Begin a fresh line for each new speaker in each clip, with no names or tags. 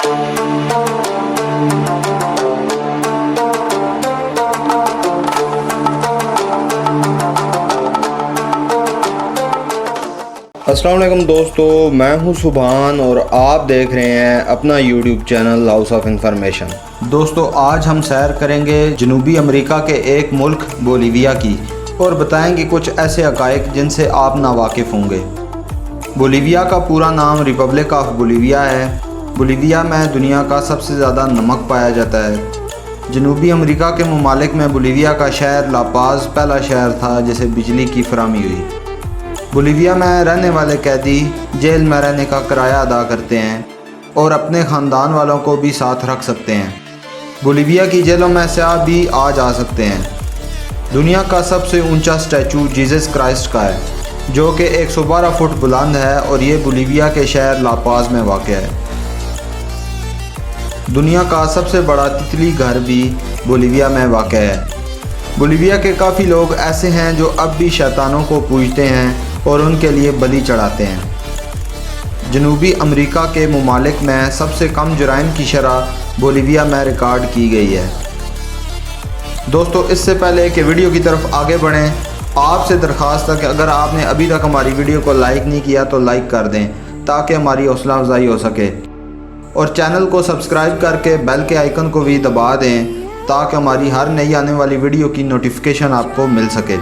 السلام علیکم دوستو، میں ہوں سبحان اور آپ دیکھ رہے ہیں اپنا YouTube channel house of information. دوستو، آج ہم سیر کریں گے جنوبی امریکہ کے ایک ملک بولیویا کی اور بتائیں گے کچھ ایسے حقائق جن سے آپ ناواقف ہوں گے۔ بولیویا کا پورا نام ریپبلک آف بولیویا ہے۔ بولیویا میں دنیا کا سب سے زیادہ نمک پایا جاتا ہے۔ جنوبی امریکہ کے ممالک میں بولیویا کا شہر لا پاز پہلا شہر تھا جسے بجلی کی فراہمی ہوئی۔ بولیویا میں رہنے والے قیدی جیل میں رہنے کا کرایہ ادا کرتے ہیں اور اپنے خاندان والوں کو بھی ساتھ رکھ سکتے ہیں۔ بولیویا کی جیلوں میں سیاح بھی آ جا سکتے ہیں۔ دنیا کا سب سے اونچا اسٹیچو جیزس کرائسٹ کا ہے، جو کہ 112 فٹ بلند ہے اور یہ بولیویا کے شہر لا پاز میں واقع ہے۔ دنیا کا سب سے بڑا تتلی گھر بھی بولیویا میں واقع ہے۔ بولیویا کے کافی لوگ ایسے ہیں جو اب بھی شیطانوں کو پوجتے ہیں اور ان کے لیے بلی چڑھاتے ہیں۔ جنوبی امریکہ کے ممالک میں سب سے کم جرائم کی شرح بولیویا میں ریکارڈ کی گئی ہے۔ دوستو، اس سے پہلے کہ ویڈیو کی طرف آگے بڑھیں، آپ سے درخواست ہے کہ اگر آپ نے ابھی تک ہماری ویڈیو کو لائک نہیں کیا تو لائک کر دیں تاکہ ہماری حوصلہ افزائی ہو سکے، اور چینل کو سبسکرائب کر کے بیل کے آئیکن کو بھی دبا دیں تاکہ ہماری ہر نئی آنے والی ویڈیو کی نوٹیفیکیشن آپ کو مل سکے۔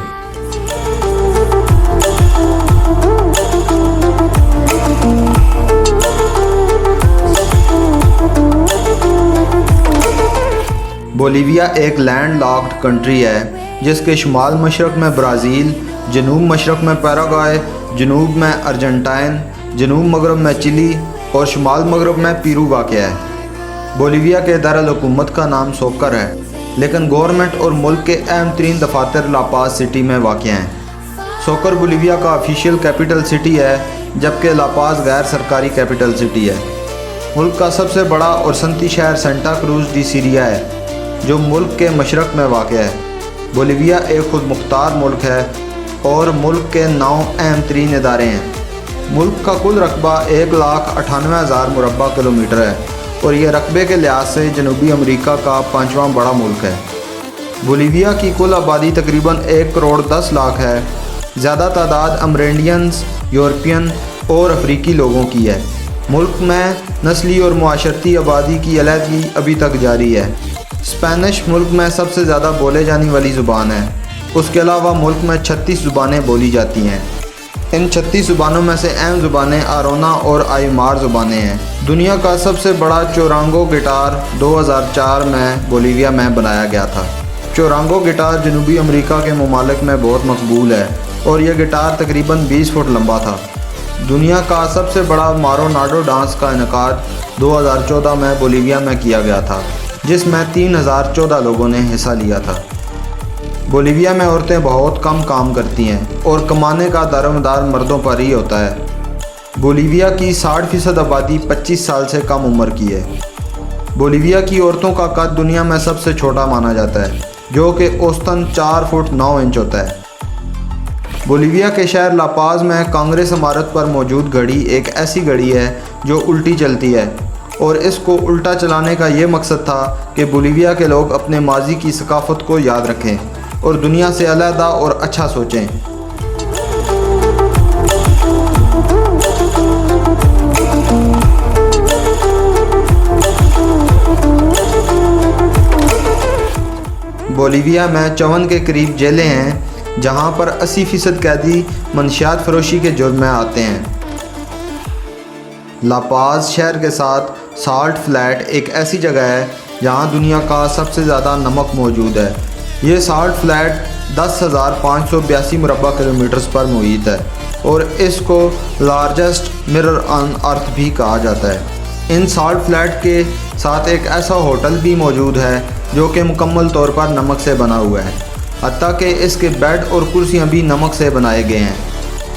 بولیویا ایک لینڈ لاکڈ کنٹری ہے جس کے شمال مشرق میں برازیل، جنوب مشرق میں پیراگوئے، جنوب میں ارجنٹائن، جنوب مغرب میں چلی اور شمال مغرب میں پیرو واقع ہے۔ بولیویا کے دارالحکومت کا نام سوکر ہے، لیکن گورنمنٹ اور ملک کے اہم ترین دفاتر لا پاز سٹی میں واقع ہیں۔ سوکر بولیویا کا آفیشیل کیپٹل سٹی ہے، جبکہ لا پاز غیر سرکاری کیپٹل سٹی ہے۔ ملک کا سب سے بڑا اور صنعتی شہر سینٹا کروز ڈی سیریا ہے، جو ملک کے مشرق میں واقع ہے۔ بولیویا ایک خود مختار ملک ہے اور ملک کے 9 اہم ترین ادارے ہیں۔ ملک کا کل رقبہ 1,98,000 مربع کلومیٹر ہے اور یہ رقبے کے لحاظ سے جنوبی امریکہ کا 5واں بڑا ملک ہے۔ بولیویا کی کل آبادی تقریباً 1,10,00,000 ہے۔ زیادہ تعداد امرینڈینز، یورپین اور افریقی لوگوں کی ہے۔ ملک میں نسلی اور معاشرتی آبادی کی علیحدگی ابھی تک جاری ہے۔ اسپینش ملک میں سب سے زیادہ بولے جانے والی زبان ہے۔ اس کے علاوہ ملک میں 36 زبانیں بولی جاتی ہیں۔ ان 36 زبانوں میں سے اہم زبانیں آرونا اور آئیمار زبانیں ہیں۔ دنیا کا سب سے بڑا چورانگو گٹار 2004 میں بولیویا میں بنایا گیا تھا۔ چورانگو گٹار جنوبی امریکہ کے ممالک میں بہت مقبول ہے اور یہ گٹار تقریباً 20 فٹ لمبا تھا۔ دنیا کا سب سے بڑا ماروناڈو ڈانس کا انعقاد 2014 میں بولیویا میں کیا گیا تھا، جس میں 3014 لوگوں نے حصہ لیا تھا۔ بولیویا میں عورتیں بہت کم کام کرتی ہیں اور کمانے کا دارومدار مردوں پر ہی ہوتا ہے۔ بولیویا کی 60% آبادی 25 سال سے کم عمر کی ہے۔ بولیویا کی عورتوں کا قد دنیا میں سب سے چھوٹا مانا جاتا ہے، جو کہ اوسطاً 4 فٹ 9 انچ ہوتا ہے۔ بولیویا کے شہر لا پاز میں کانگریس عمارت پر موجود گھڑی ایک ایسی گھڑی ہے جو الٹی چلتی ہے، اور اس کو الٹا چلانے کا یہ مقصد تھا کہ بولیویا کے لوگ اپنے ماضی کی ثقافت کو یاد رکھیں اور دنیا سے علیحدہ اور اچھا سوچیں۔ بولیویا میں 54 کے قریب جیلیں ہیں، جہاں پر 80% قیدی منشیات فروشی کے جرم میں آتے ہیں۔ لا پاز شہر کے ساتھ سالٹ فلیٹ ایک ایسی جگہ ہے جہاں دنیا کا سب سے زیادہ نمک موجود ہے۔ یہ سالٹ فلیٹ 10,582 مربع کلومیٹرز پر محیط ہے اور اس کو لارجسٹ مرر آن ارتھ بھی کہا جاتا ہے۔ ان سالٹ فلیٹ کے ساتھ ایک ایسا ہوٹل بھی موجود ہے جو کہ مکمل طور پر نمک سے بنا ہوا ہے، حتیٰ کہ اس کے بیڈ اور کرسیاں بھی نمک سے بنائے گئے ہیں۔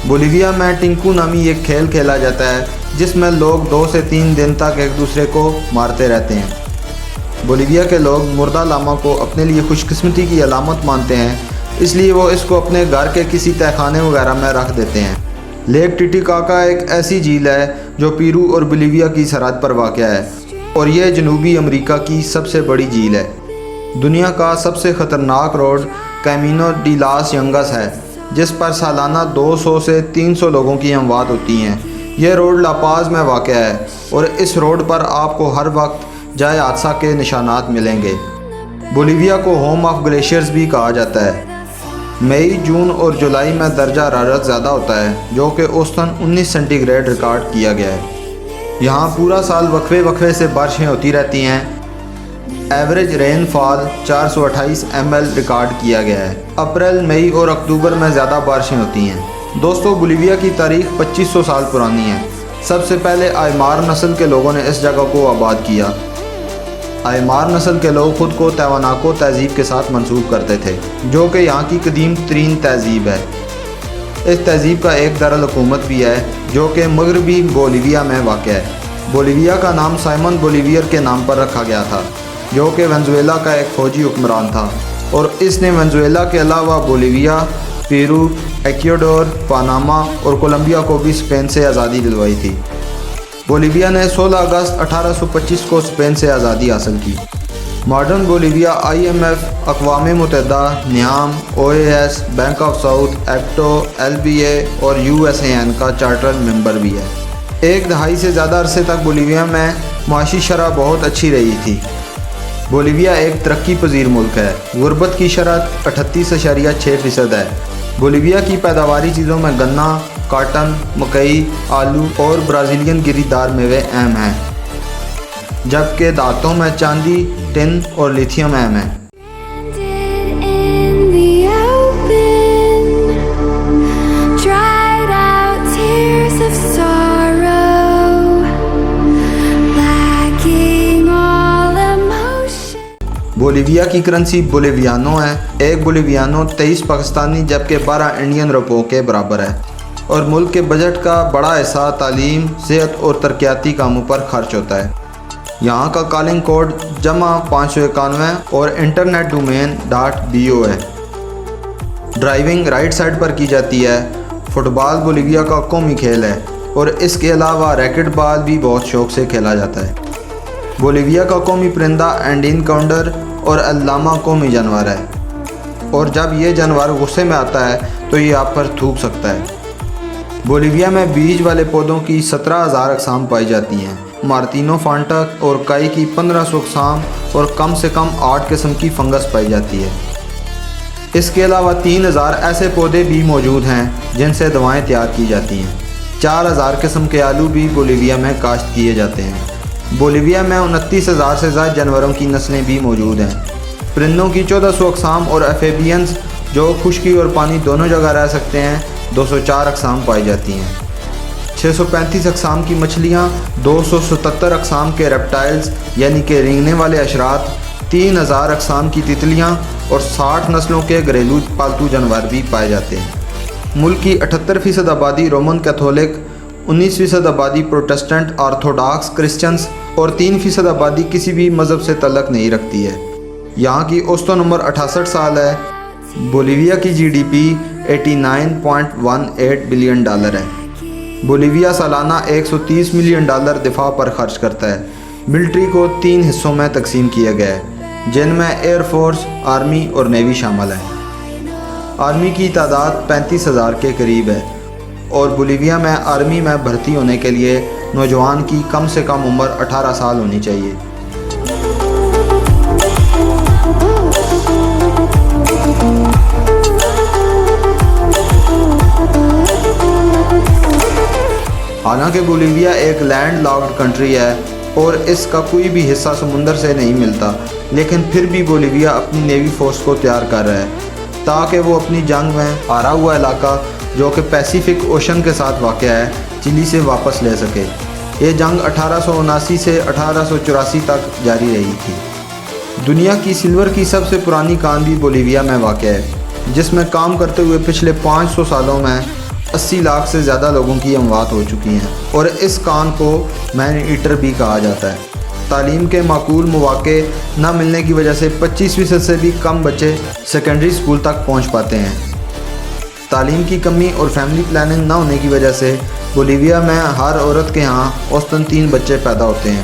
بولیویا میں ٹنکو نامی ایک کھیل کھیلا جاتا ہے جس میں لوگ 2 سے 3 دن تک ایک دوسرے کو مارتے رہتے ہیں۔ بولیویا کے لوگ مردہ لاما کو اپنے لیے خوش قسمتی کی علامت مانتے ہیں، اس لیے وہ اس کو اپنے گھر کے کسی تہخانے وغیرہ میں رکھ دیتے ہیں۔ لیک ٹیٹیکاکا ایک ایسی جھیل ہے جو پیرو اور بولیویا کی سرحد پر واقع ہے۔ اور یہ جنوبی امریکہ کی سب سے بڑی جھیل ہے۔ دنیا کا سب سے خطرناک روڈ کیمینو ڈی لاس ینگس ہے، جس پر سالانہ 200 سے 300 لوگوں کی اموات ہوتی ہیں۔ یہ روڈ لا پاز میں واقع ہے اور اس روڈ پر آپ کو ہر وقت جائے حادثہ کے نشانات ملیں گے۔ بولیویا کو ہوم آف گلیشیئرز بھی کہا جاتا ہے۔ مئی، جون اور جولائی میں درجہ حرارت زیادہ ہوتا ہے، جو کہ اوسطاً 19 سینٹی گریڈ ریکارڈ کیا گیا ہے۔ یہاں پورا سال وقفے سے بارشیں ہوتی رہتی ہیں۔ ایوریج رین فال 428 ml ریکارڈ کیا گیا ہے۔ اپریل، مئی اور اکتوبر میں زیادہ بارشیں ہوتی ہیں۔ دوستو، بولیویا کی تاریخ 2500 سال پرانی ہے۔ سب سے پہلے آئمار نسل کے لوگوں نے اس جگہ کو آباد کیا۔ آئمار نسل کے لوگ خود کو تیواناکو تہذیب کے ساتھ منسوب کرتے تھے، جو کہ یہاں کی قدیم ترین تہذیب ہے۔ اس تہذیب کا ایک دارالحکومت بھی ہے، جو کہ مغربی بولیویا میں واقع ہے۔ بولیویا کا نام سائمن بولیویئر کے نام پر رکھا گیا تھا، جو کہ وینزویلا کا ایک فوجی حکمران تھا، اور اس نے وینزویلا کے علاوہ بولیویا، پیرو، ایکواڈور، پاناما اور کولمبیا کو بھی اسپین سے آزادی دلوائی تھی۔ بولیویا نے 16 اگست 1825 کو اسپین سے آزادی حاصل کی۔ ماڈرن بولیویا IMF، اقوام متحدہ، نیام، OAS، bank of south, active, LBA اور USAN کا چارٹر ممبر بھی ہے۔ ایک دہائی سے زیادہ عرصے تک بولیویا میں معاشی شرح بہت اچھی رہی تھی۔ بولیویا ایک ترقی پذیر ملک ہے۔ غربت کی شرح 38.6% ہے۔ بولیویا کی پیداواری چیزوں میں گنا، کاٹن، مکئی، آلو اور برازیلین گری دار میوے اہم ہیں، جبکہ دھاتوں میں چاندی، ٹن اور لیتھیم اہم ہیں۔ بولیویا کی کرنسی بولیویانو ہے۔ ایک بولیویانو 23 پاکستانی جبکہ 12 انڈین روپوں کے برابر ہے، اور ملک کے بجٹ کا بڑا حصہ تعلیم، صحت اور ترقیاتی کاموں پر خرچ ہوتا ہے۔ یہاں کا کالنگ کوڈ +591 اور انٹرنیٹ ڈومین .bo ہے۔ ڈرائیونگ رائٹ سائڈ پر کی جاتی ہے۔ فٹ بال بولیویا کا قومی کھیل ہے، اور اس کے علاوہ ریکٹ بال بھی بہت شوق سے کھیلا جاتا ہے۔ بولیویا کا قومی پرندہ انڈین کانڈر اور اللاما قومی جانور ہے، اور جب یہ جانور غصے میں آتا ہے تو یہ آپ پر تھوک سکتا ہے۔ بولیویا میں بیج والے پودوں کی 17,000 اقسام پائی جاتی ہیں۔ مارتینو فانٹک اور کائی کی 1500 اقسام اور کم سے کم 8 قسم کی فنگس پائی جاتی ہے۔ اس کے علاوہ 3000 ایسے پودے بھی موجود ہیں جن سے دوائیں تیار کی جاتی ہیں۔ 4000 قسم کے آلو بھی بولیویا میں کاشت کیے جاتے ہیں۔ بولیویا میں 29,000 سے زائد جانوروں کی نسلیں بھی موجود ہیں۔ پرندوں کی 1400 اقسام اور ایفیبینز جو خشکی اور پانی دونوں جگہ رہ سکتے ہیں 204 اقسام پائی جاتی ہیں۔ 635 اقسام کی مچھلیاں، 277 اقسام کے ریپٹائلز یعنی کہ رینگنے والے حشرات، 3000 اقسام کی تتلیاں اور 60 نسلوں کے گھریلو پالتو جانور بھی پائے جاتے ہیں۔ ملک کی 78% آبادی رومن کیتھولک، 19% آبادی پروٹسٹنٹ آرتھوڈاکس کرسچنز اور 3% آبادی کسی بھی مذہب سے تعلق نہیں رکھتی ہے۔ یہاں کی اوسطن عمر 68 سال ہے۔ بولیویا کی GDP $89.18 بلین ہے۔ بولیویا سالانہ $130 ملین دفاع پر خرچ کرتا ہے۔ ملٹری کو 3 حصوں میں تقسیم کیا گیا ہے، جن میں ایئر فورس، آرمی اور نیوی شامل ہے۔ آرمی کی تعداد 35,000 کے قریب ہے، اور بولیویا میں آرمی میں بھرتی ہونے کے لیے نوجوان کی کم سے کم عمر 18 سال ہونی چاہیے۔ حالانکہ بولیویا ایک لینڈ لاکڈ کنٹری ہے اور اس کا کوئی بھی حصہ سمندر سے نہیں ملتا، لیکن پھر بھی بولیویا اپنی نیوی فورس کو تیار کر رہا ہے تاکہ وہ اپنی جنگ میں ہارا ہوا علاقہ جو کہ پیسیفک اوشن کے ساتھ واقع ہے چلی سے واپس لے سکے۔ یہ جنگ 1879 سے 1884 تک جاری رہی تھی۔ دنیا کی سلور کی سب سے پرانی کان بھی بولیویا میں واقع ہے، جس میں کام کرتے ہوئے پچھلے 500 سالوں میں 80 لاکھ سے زیادہ لوگوں کی اموات ہو چکی ہیں، اور اس کان کو مین ایٹر بھی کہا جاتا ہے۔ تعلیم کے معقول مواقع نہ ملنے کی وجہ سے 25% سے بھی کم بچے سیکنڈری اسکول تک پہنچ پاتے ہیں۔ تعلیم کی کمی اور فیملی پلاننگ نہ ہونے کی وجہ سے بولیویا میں ہر عورت کے ہاں اوسطاً 3 بچے پیدا ہوتے ہیں۔